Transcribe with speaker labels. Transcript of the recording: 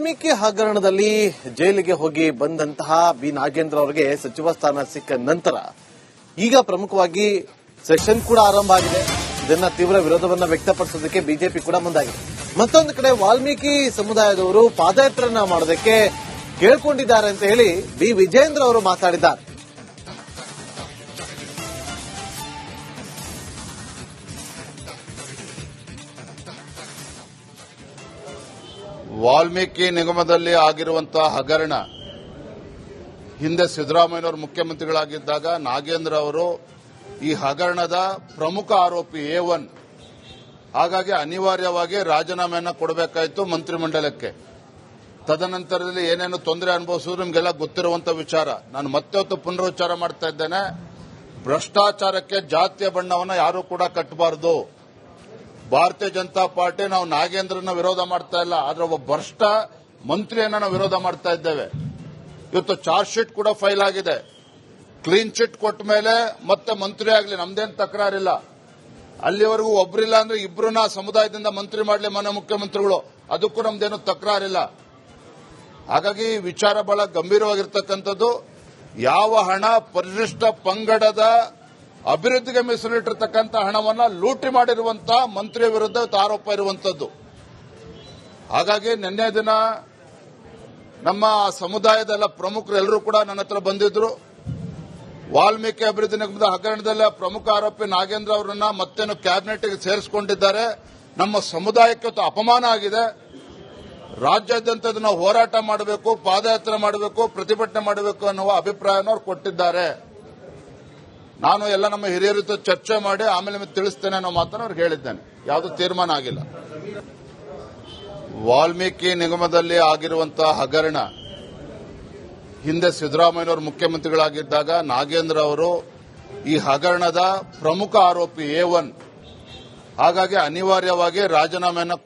Speaker 1: ವಾಲ್ಮೀಕಿ ಹಗರಣದಲ್ಲಿ ಜೈಲಿಗೆ ಹೋಗಿ ಬಂದಂತಹ ಬಿ ನಾಗೇಂದ್ರ ಅವರಿಗೆ ಸಚಿವ ಸ್ಥಾನ ಸಿಕ್ಕ ನಂತರ ಈಗ ಪ್ರಮುಖವಾಗಿ ಸೆಷನ್ ಕೂಡ ಆರಂಭ ಆಗಿದೆ. ಇದನ್ನ ತೀವ್ರ ವಿರೋಧವನ್ನ ವ್ಯಕ್ತಪಡಿಸೋದಕ್ಕೆ ಬಿಜೆಪಿ ಕೂಡ ಮುಂದಾಗಿದೆ. ಮತ್ತೊಂದು ಕಡೆ ವಾಲ್ಮೀಕಿ ಸಮುದಾಯದವರು ಪಾದಯಾತ್ರೆಯನ್ನ ಮಾಡೋದಕ್ಕೆ ಕೇಳ್ಕೊಂಡಿದ್ದಾರೆ ಅಂತ ಹೇಳಿ ಬಿ ವಿಜೇಂದ್ರ ಅವರು ಮಾತಾಡಿದ್ದಾರೆ.
Speaker 2: ವಾಲ್ಮೀಕಿ ನಿಗಮದಲ್ಲಿ ಆಗಿರುವಂತಹ ಹಗರಣ ಹಿಂದೆ ಸಿದ್ದರಾಮಯ್ಯನವರು ಮುಖ್ಯಮಂತ್ರಿಗಳಾಗಿದ್ದಾಗ ನಾಗೇಂದ್ರ ಅವರು ಈ ಹಗರಣದ ಪ್ರಮುಖ ಆರೋಪಿ A1. ಹಾಗಾಗಿ ಅನಿವಾರ್ಯವಾಗಿ ರಾಜೀನಾಮೆಯನ್ನು ಕೊಡಬೇಕಾಯಿತು ಮಂತ್ರಿಮಂಡಲಕ್ಕೆ. ತದನಂತರದಲ್ಲಿ ಏನೇನು ತೊಂದರೆ ಅನುಭವಿಸಿದ್ರು ನಿಮಗೆಲ್ಲ ಗೊತ್ತಿರುವಂತಹ ವಿಚಾರ. ನಾನು ಮತ್ತೆ ಪುನರುಚ್ಚಾರ ಮಾಡ್ತಾ ಇದ್ದೇನೆ, ಭ್ರಷ್ಟಾಚಾರಕ್ಕೆ ಜಾತಿಯ ಬಣ್ಣವನ್ನು ಯಾರೂ ಕೂಡ ಕಟ್ಟಬಾರದು. ಭಾರತೀಯ ಜನತಾ ಪಾರ್ಟಿ ನಾವು ನಾಗೇಂದ್ರನ ವಿರೋಧ ಮಾಡ್ತಾ ಇಲ್ಲ, ಆದ್ರೆ ಒಬ್ಬ ಭ್ರಷ್ಟ ಮಂತ್ರಿಯನ್ನ ನಾವು ವಿರೋಧ ಮಾಡ್ತಾ ಇದ್ದೇವೆ. ಇವತ್ತು ಚಾರ್ಜ್ ಶೀಟ್ ಕೂಡ ಫೈಲ್ ಆಗಿದೆ. ಕ್ಲೀನ್ ಚಿಟ್ ಕೊಟ್ಟ ಮೇಲೆ ಮತ್ತೆ ಮಂತ್ರಿ ಆಗಲಿ, ನಮ್ದೇನು ತಕರಾರಿಲ್ಲ. ಅಲ್ಲಿವರೆಗೂ ಒಬ್ಬರಿಲ್ಲ ಅಂದ್ರೆ ಇಬ್ಬರನ್ನ ಸಮುದಾಯದಿಂದ ಮಂತ್ರಿ ಮಾಡಲಿ ಮನೆ ಮುಖ್ಯಮಂತ್ರಿಗಳು, ಅದಕ್ಕೂ ನಮ್ದೇನು ತಕರಾರಿಲ್ಲ. ಹಾಗಾಗಿ ವಿಚಾರ ಬಹಳ ಗಂಭೀರವಾಗಿರ್ತಕ್ಕಂಥದ್ದು. ಯಾವ ಹಣ ಪರಿಶಿಷ್ಟ ಪಂಗಡದ ಅಭಿವೃದ್ಧಿಗೆ ಮೀಸಲಿಟ್ಟಿರ್ತಕ್ಕಂಥ ಹಣವನ್ನ ಲೂಟಿ ಮಾಡಿರುವಂತಹ ಮಂತ್ರಿಯ ವಿರುದ್ಧ ಆರೋಪ ಇರುವಂತದ್ದು. ಹಾಗಾಗಿ ನಿನ್ನೆ ದಿನ ನಮ್ಮ ಸಮುದಾಯದ ಪ್ರಮುಖರು ಎಲ್ಲರೂ ಕೂಡ ನನ್ನ ಹತ್ರ ಬಂದಿದ್ರು. ವಾಲ್ಮೀಕಿ ಅಭಿವೃದ್ಧಿ ನಿಗಮದ ಹಗರಣದಲ್ಲಿ ಪ್ರಮುಖ ಆರೋಪಿ ನಾಗೇಂದ್ರ ಅವರನ್ನ ಮತ್ತೇನು ಕ್ಯಾಬಿನೆಟ್ಗೆ ಸೇರಿಸಿಕೊಂಡಿದ್ದಾರೆ. ನಮ್ಮ ಸಮುದಾಯಕ್ಕೆ ಅಪಮಾನ ಆಗಿದೆ. ರಾಜ್ಯಾದ್ಯಂತ ಇದನ್ನು ಹೋರಾಟ ಮಾಡಬೇಕು, ಪಾದಯಾತ್ರೆ ಮಾಡಬೇಕು, ಪ್ರತಿಭಟನೆ ಮಾಡಬೇಕು ಅನ್ನುವ ಅಭಿಪ್ರಾಯವನ್ನು ಅವರು ಕೊಟ್ಟಿದ್ದಾರೆ. ನಾನು ಎಲ್ಲ ನಮ್ಮ ಹಿರಿಯರ ಜೊತೆ ಚರ್ಚೆ ಮಾಡಿ ಆಮೇಲೆ ತಿಳಿಸ್ತೇನೆ ಅನ್ನೋ ಮಾತನ್ನು ಅವ್ರಿಗೆ ಹೇಳಿದ್ದೇನೆ. ಯಾವುದೂ ತೀರ್ಮಾನ ಆಗಿಲ್ಲ. ವಾಲ್ಮೀಕಿ ನಿಗಮದಲ್ಲಿ ಆಗಿರುವಂತಹ ಹಗರಣ ಹಿಂದೆ ಸಿದ್ದರಾಮಯ್ಯನವರು ಮುಖ್ಯಮಂತ್ರಿಗಳಾಗಿದ್ದಾಗ ನಾಗೇಂದ್ರ ಅವರು ಈ ಹಗರಣದ ಪ್ರಮುಖ ಆರೋಪಿ A1. ಹಾಗಾಗಿ ಅನಿವಾರ್ಯವಾಗಿ ರಾಜೀನಾಮೆಯನ್ನು